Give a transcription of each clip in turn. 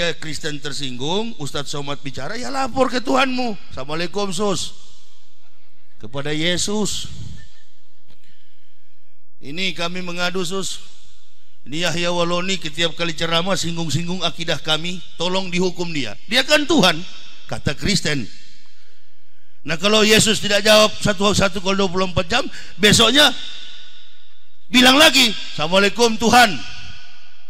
dia Kristen tersinggung, Ustadz Somad bicara, ya lapor ke Tuhanmu. Assalamualaikum sus, kepada Yesus. Ini kami mengadu sus, ini Yahya Waloni setiap kali ceramah singgung-singgung akidah kami, tolong dihukum dia. Dia kan Tuhan, kata Kristen. Nah kalau Yesus tidak jawab satu kali 24 jam, besoknya bilang lagi, Assalamualaikum Tuhan,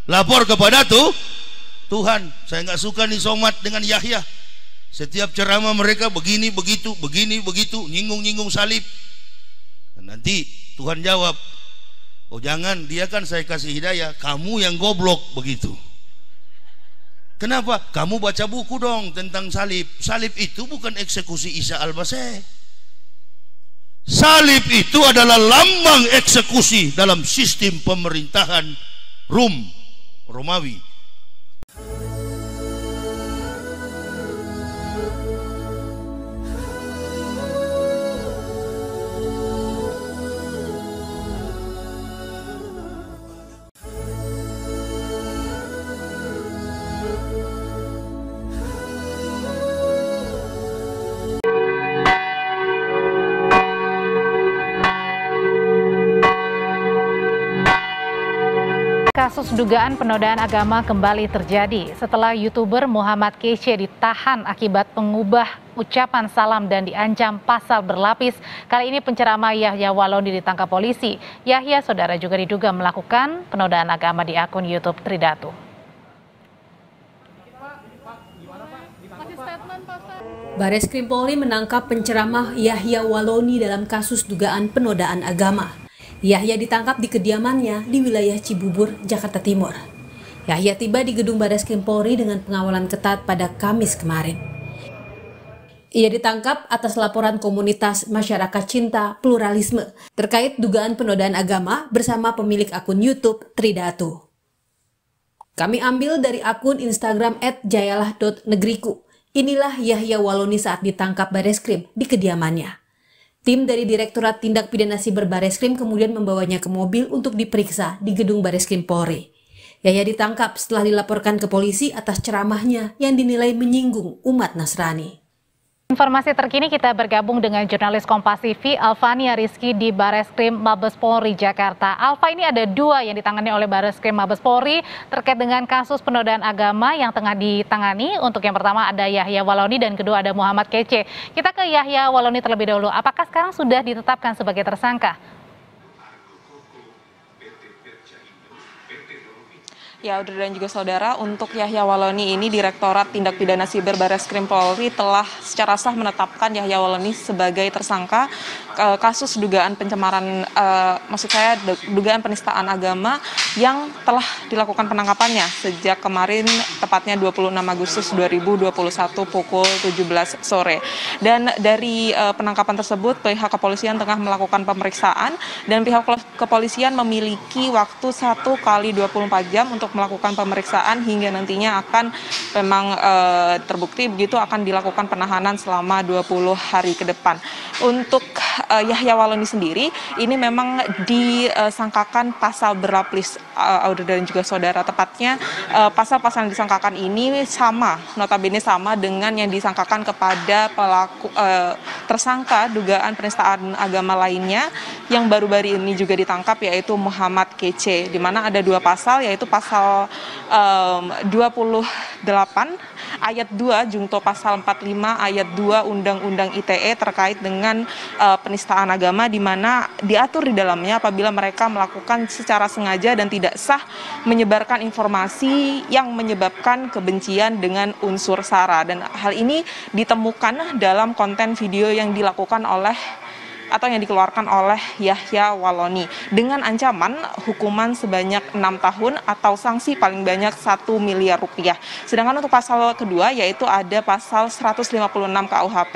lapor kepada Tuhan. Saya nggak suka nih Somad dengan Yahya. Setiap ceramah mereka begini begitu, nyinggung salib. Dan nanti Tuhan jawab, oh jangan, dia kan saya kasih hidayah, kamu yang goblok begitu. Kenapa? Kamu baca buku dong tentang salib. Salib itu bukan eksekusi Isa al-Masih. Salib itu adalah lambang eksekusi dalam sistem pemerintahan Romawi. Kasus dugaan penodaan agama kembali terjadi setelah YouTuber Muhammad Kece ditahan akibat mengubah ucapan salam dan diancam pasal berlapis. Kali ini penceramah Yahya Waloni ditangkap polisi. Yahya, saudara, juga diduga melakukan penodaan agama di akun YouTube Tridatu. Bareskrim Polri menangkap penceramah Yahya Waloni dalam kasus dugaan penodaan agama. Yahya ditangkap di kediamannya di wilayah Cibubur, Jakarta Timur. Yahya tiba di gedung Bareskrim Polri dengan pengawalan ketat pada Kamis kemarin. Ia ditangkap atas laporan komunitas masyarakat cinta pluralisme terkait dugaan penodaan agama bersama pemilik akun YouTube Tridatu. Kami ambil dari akun Instagram @jayalah.negriku. Inilah Yahya Waloni saat ditangkap Bareskrim di kediamannya. Tim dari Direktorat Tindak Pidana Siber Bareskrim kemudian membawanya ke mobil untuk diperiksa di gedung Bareskrim Polri. Yahya ditangkap setelah dilaporkan ke polisi atas ceramahnya yang dinilai menyinggung umat Nasrani. Informasi terkini kita bergabung dengan jurnalis Kompas TV Alfania Rizky di Bareskrim Mabes Polri Jakarta. Alfa, ini ada dua yang ditangani oleh Bareskrim Mabes Polri terkait dengan kasus penodaan agama yang tengah ditangani. Untuk yang pertama ada Yahya Waloni dan kedua ada Muhammad Kece. Kita ke Yahya Waloni terlebih dahulu. Apakah sekarang sudah ditetapkan sebagai tersangka? Ya, Audrey dan juga saudara, untuk Yahya Waloni ini Direktorat Tindak Pidana Siber Bareskrim Polri telah secara sah menetapkan Yahya Waloni sebagai tersangka kasus dugaan pencemaran, dugaan penistaan agama yang telah dilakukan penangkapannya sejak kemarin, tepatnya 26 Agustus 2021 pukul 17 sore. Dan dari penangkapan tersebut, pihak kepolisian tengah melakukan pemeriksaan dan pihak kepolisian memiliki waktu 1 kali 24 jam untuk melakukan pemeriksaan hingga nantinya akan memang terbukti begitu akan dilakukan penahanan selama 20 hari ke depan. Untuk Yahya Waloni sendiri ini memang disangkakan pasal berlapis, Audrey dan juga saudara, tepatnya pasal-pasal yang disangkakan ini sama, notabene sama dengan yang disangkakan kepada pelaku tersangka dugaan penistaan agama lainnya yang baru-baru ini juga ditangkap, yaitu Muhammad Kece, di mana ada dua pasal, yaitu pasal 28 ayat 2 jungto pasal 45 ayat 2 Undang-Undang ITE terkait dengan penistaan agama, di mana diatur di dalamnya apabila mereka melakukan secara sengaja dan tidak sah menyebarkan informasi yang menyebabkan kebencian dengan unsur sara, dan hal ini ditemukan dalam konten video yang dilakukan oleh atau yang dikeluarkan oleh Yahya Waloni dengan ancaman hukuman sebanyak 6 tahun atau sanksi paling banyak 1 miliar rupiah. Sedangkan untuk pasal kedua yaitu ada pasal 156 KUHP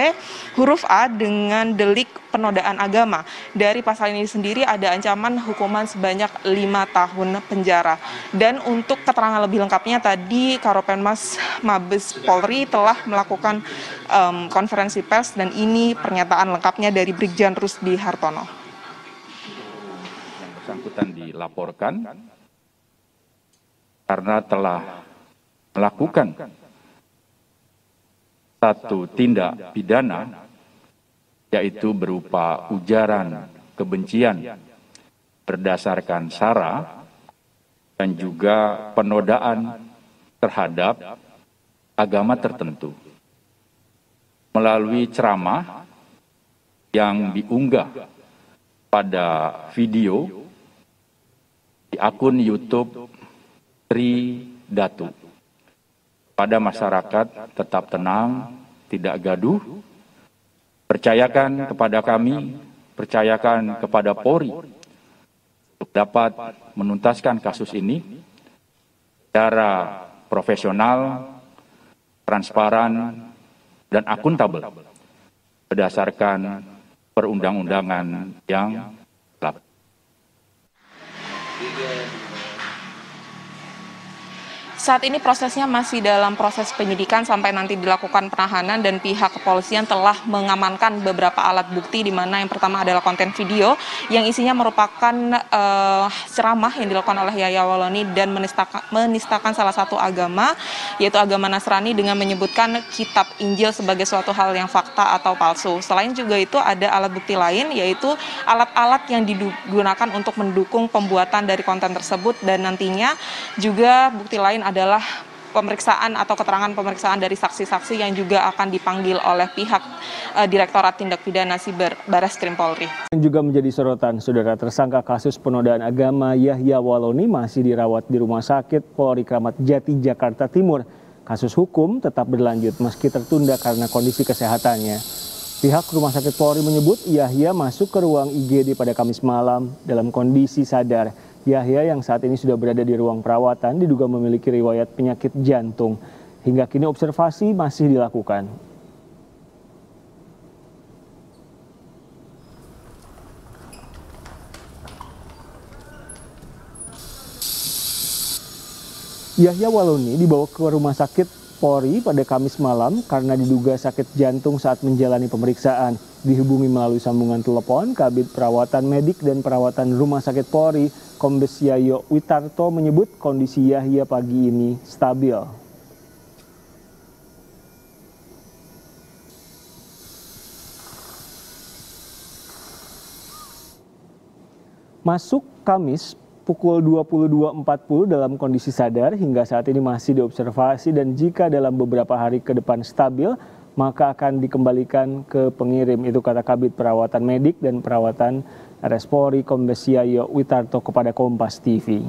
huruf A dengan delik penodaan agama. Dari pasal ini sendiri ada ancaman hukuman sebanyak 5 tahun penjara. Dan untuk keterangan lebih lengkapnya tadi Karopenmas Mabes Polri telah melakukan konferensi pers dan ini pernyataan lengkapnya dari Brigjen Rusdi Hartono. Yang bersangkutan dilaporkan karena telah melakukan satu tindak pidana, yaitu berupa ujaran kebencian berdasarkan sara dan juga penodaan terhadap agama tertentu melalui ceramah yang diunggah pada video di akun YouTube Tri Datu. Pada masyarakat tetap tenang, tidak gaduh, percayakan kepada kami, percayakan kepada Polri untuk dapat menuntaskan kasus ini secara profesional, transparan, dan akuntabel berdasarkan perundang-undangan yang berlaku. Saat ini prosesnya masih dalam proses penyidikan sampai nanti dilakukan penahanan, dan pihak kepolisian telah mengamankan beberapa alat bukti, di mana yang pertama adalah konten video yang isinya merupakan ceramah yang dilakukan oleh Yahya Walloni dan menistakan salah satu agama, yaitu agama Nasrani, dengan menyebutkan kitab Injil sebagai suatu hal yang fakta atau palsu. Selain juga itu ada alat bukti lain, yaitu alat-alat yang digunakan untuk mendukung pembuatan dari konten tersebut, dan nantinya juga bukti lain adalah pemeriksaan atau keterangan pemeriksaan dari saksi-saksi yang juga akan dipanggil oleh pihak Direktorat Tindak Pidana Siber Bareskrim Polri. Juga menjadi sorotan, saudara, tersangka kasus penodaan agama Yahya Walloni masih dirawat di Rumah Sakit Polri Kramat Jati, Jakarta Timur. Kasus hukum tetap berlanjut meski tertunda karena kondisi kesehatannya. Pihak Rumah Sakit Polri menyebut Yahya masuk ke ruang IGD pada Kamis malam dalam kondisi sadar. Yahya yang saat ini sudah berada di ruang perawatan diduga memiliki riwayat penyakit jantung. Hingga kini observasi masih dilakukan. Yahya Walloni dibawa ke Rumah Sakit Polri pada Kamis malam karena diduga sakit jantung saat menjalani pemeriksaan. Dihubungi melalui sambungan telepon, Kabid Perawatan Medik dan Perawatan Rumah Sakit Polri, Kombes Yayo Witarto, menyebut kondisi Yahya pagi ini stabil. Masuk Kamis pukul 22.40 dalam kondisi sadar, hingga saat ini masih diobservasi, dan jika dalam beberapa hari ke depan stabil, maka akan dikembalikan ke pengirim. Itu kata Kabid Perawatan Medik dan Perawatan RS Polri, Kombes Yayo Witarto, kepada Kompas TV.